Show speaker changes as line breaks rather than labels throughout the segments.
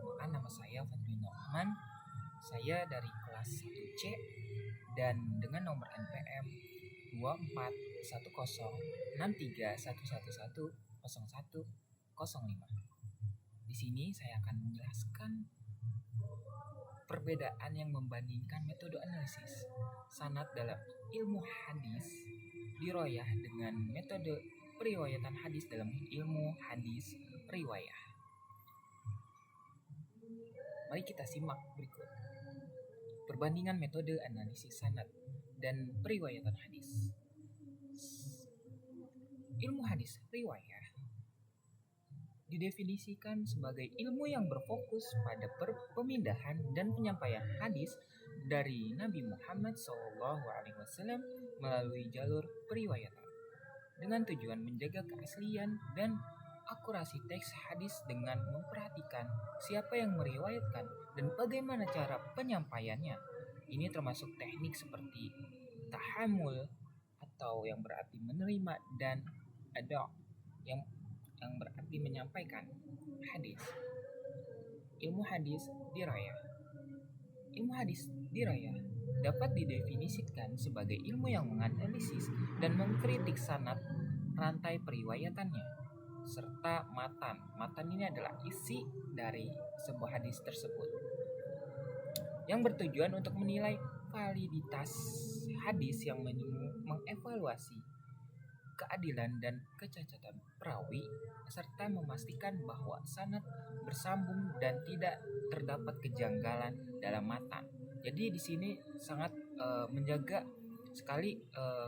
Perkenalkan, nama saya Fadli Noman. Saya dari kelas 1C dan dengan nomor NPM 24106311110105. Di sini saya akan menjelaskan perbedaan yang membandingkan metode analisis sanad dalam ilmu hadis diroyah dengan metode periwayatan hadis dalam ilmu hadis riwayah. Mari kita simak berikut. Perbandingan metode analisis sanad dan periwayatan hadis. Ilmu hadis riwayah didefinisikan sebagai ilmu yang berfokus pada pemindahan dan penyampaian hadis dari Nabi Muhammad SAW melalui jalur periwayatan dengan tujuan menjaga keaslian dan akurasi teks hadis dengan memperhatikan siapa yang meriwayatkan dan bagaimana cara penyampaiannya. Ini termasuk teknik seperti tahammul atau yang berarti menerima dan ada yang berarti menyampaikan hadis. Ilmu hadis dirayah. Ilmu hadis dirayah dapat didefinisikan sebagai ilmu yang menganalisis dan mengkritik sanad rantai periwayatannya serta matan. Matan ini adalah isi dari sebuah hadis tersebut yang bertujuan untuk menilai validitas hadis yang mengevaluasi keadilan dan kecacatan perawi serta memastikan bahwa sanad bersambung dan tidak terdapat kejanggalan dalam matan. Jadi di sini sangat menjaga sekali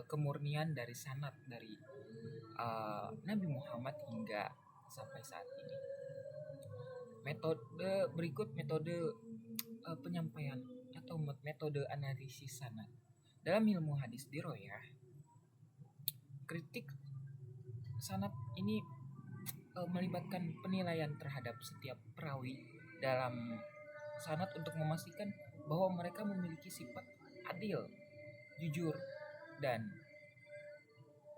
kemurnian dari sanad dari Nabi Muhammad hingga sampai saat ini. Metode berikut metode penyampaian atau metode analisis sanad. Dalam ilmu hadis diroyah, kritik sanad ini melibatkan penilaian terhadap setiap perawi dalam sanad untuk memastikan bahwa mereka memiliki sifat adil, jujur, dan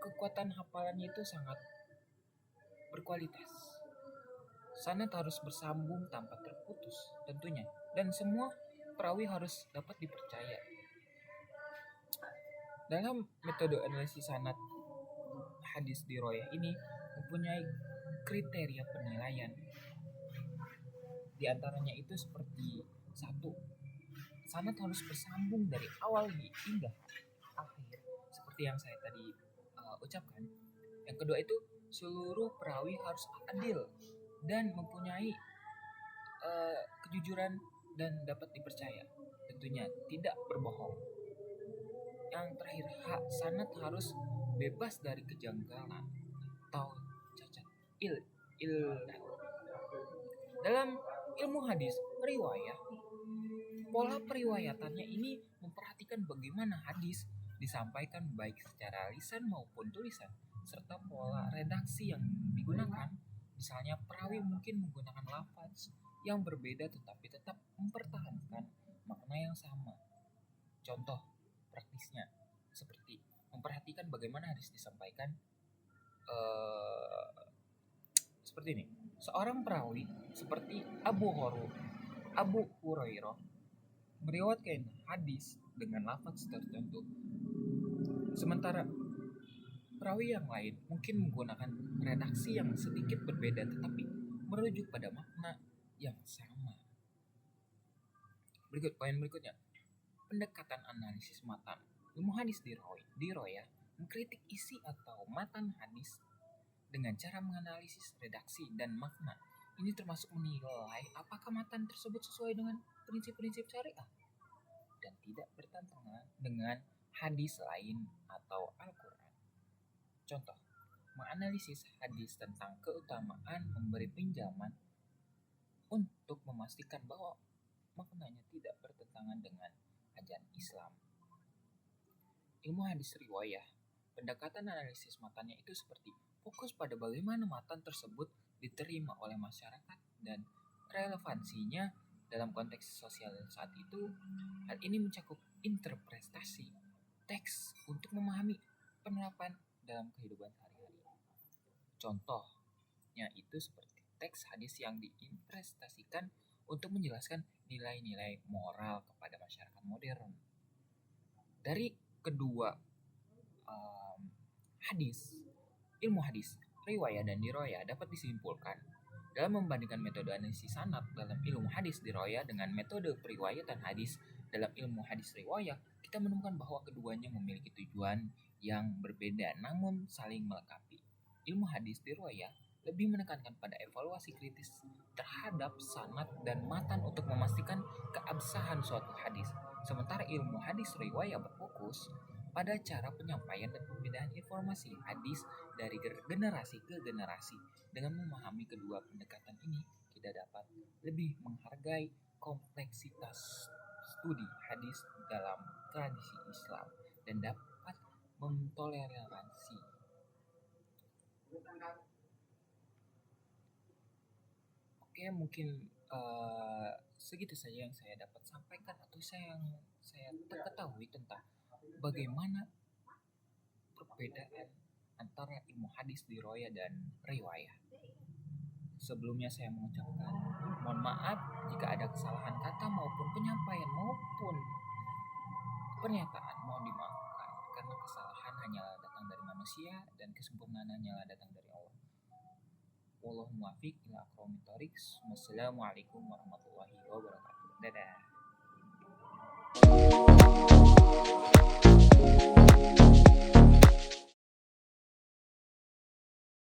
kekuatan hafalannya itu sangat berkualitas. Sanad harus bersambung tanpa terputus tentunya, dan semua perawi harus dapat dipercaya. Dalam metode analisis sanad hadis diroyah ini mempunyai kriteria penilaian. Di antaranya itu seperti 1. Sanad harus bersambung dari awal hingga akhir seperti yang saya tadi ucapkan. Yang kedua itu seluruh perawi harus adil dan mempunyai kejujuran dan dapat dipercaya. Tentunya tidak berbohong. Yang terakhir, sanad harus bebas dari kejanggalan atau cacat illah. Dalam ilmu hadis riwayah, pola periwayatannya ini memperhatikan bagaimana hadis disampaikan baik secara lisan maupun tulisan, serta pola redaksi yang digunakan. Misalnya perawi mungkin menggunakan lafaz yang berbeda tetapi tetap mempertahankan makna yang sama. Contoh praktisnya seperti memperhatikan bagaimana hadis disampaikan seperti ini. Seorang perawi seperti Abu Hurairah meriwayatkan hadis dengan lafaz tertentu. Sementara perawi yang lain mungkin menggunakan redaksi yang sedikit berbeda tetapi merujuk pada makna yang sama. Poin berikutnya. Pendekatan analisis matan. Ilmu hadis diroyah mengkritik isi atau matan hadis dengan cara menganalisis redaksi dan makna. Ini termasuk menilai apakah matan tersebut sesuai dengan prinsip-prinsip syariah dan tidak bertentangan dengan hadis lain atau Al-Quran. Contoh, menganalisis hadis tentang keutamaan memberi pinjaman untuk memastikan bahwa maknanya tidak bertentangan dengan ajaran Islam. Ilmu hadis riwayah, pendekatan analisis matannya itu seperti fokus pada bagaimana matan tersebut diterima oleh masyarakat dan relevansinya dalam konteks sosial saat itu. Hal ini mencakup interpretasi teks untuk memahami penerapan dalam kehidupan sehari-hari. Contohnya itu seperti teks hadis yang diinterpretasikan untuk menjelaskan nilai-nilai moral kepada masyarakat modern. Dari kedua um, hadis, ilmu hadis, riwayah dan diroyah dapat disimpulkan dalam membandingkan metode analisis sanad dalam ilmu hadis diroyah dengan metode periwayatan hadis dalam ilmu hadis riwayah, kita menemukan bahwa keduanya memiliki tujuan yang berbeda namun saling melengkapi. Ilmu hadis riwayah lebih menekankan pada evaluasi kritis terhadap sanad dan matan untuk memastikan keabsahan suatu hadis. Sementara ilmu hadis riwayah berfokus pada cara penyampaian dan pemindahan informasi hadis dari generasi ke generasi. Dengan memahami kedua pendekatan ini, kita dapat lebih menghargai kompleksitas studi hadis dalam tradisi Islam dan dapat mentoleransi. Oke, mungkin segitu saja yang saya dapat sampaikan atau saya ketahui tentang bagaimana perbedaan antara ilmu hadis diroyah dan riwayah. Sebelumnya saya mengucapkan mohon maaf jika ada kesalahan kata maupun penyampaian maupun pernyataan, mohon dimaafkan karena kesalahan hanyalah datang dari manusia dan kesempurnaan hanyalah datang dari Allah. Wallahu muwaffiq ila aqwamit thoriq. Wassalamualaikum warahmatullahi wabarakatuh. Dadah.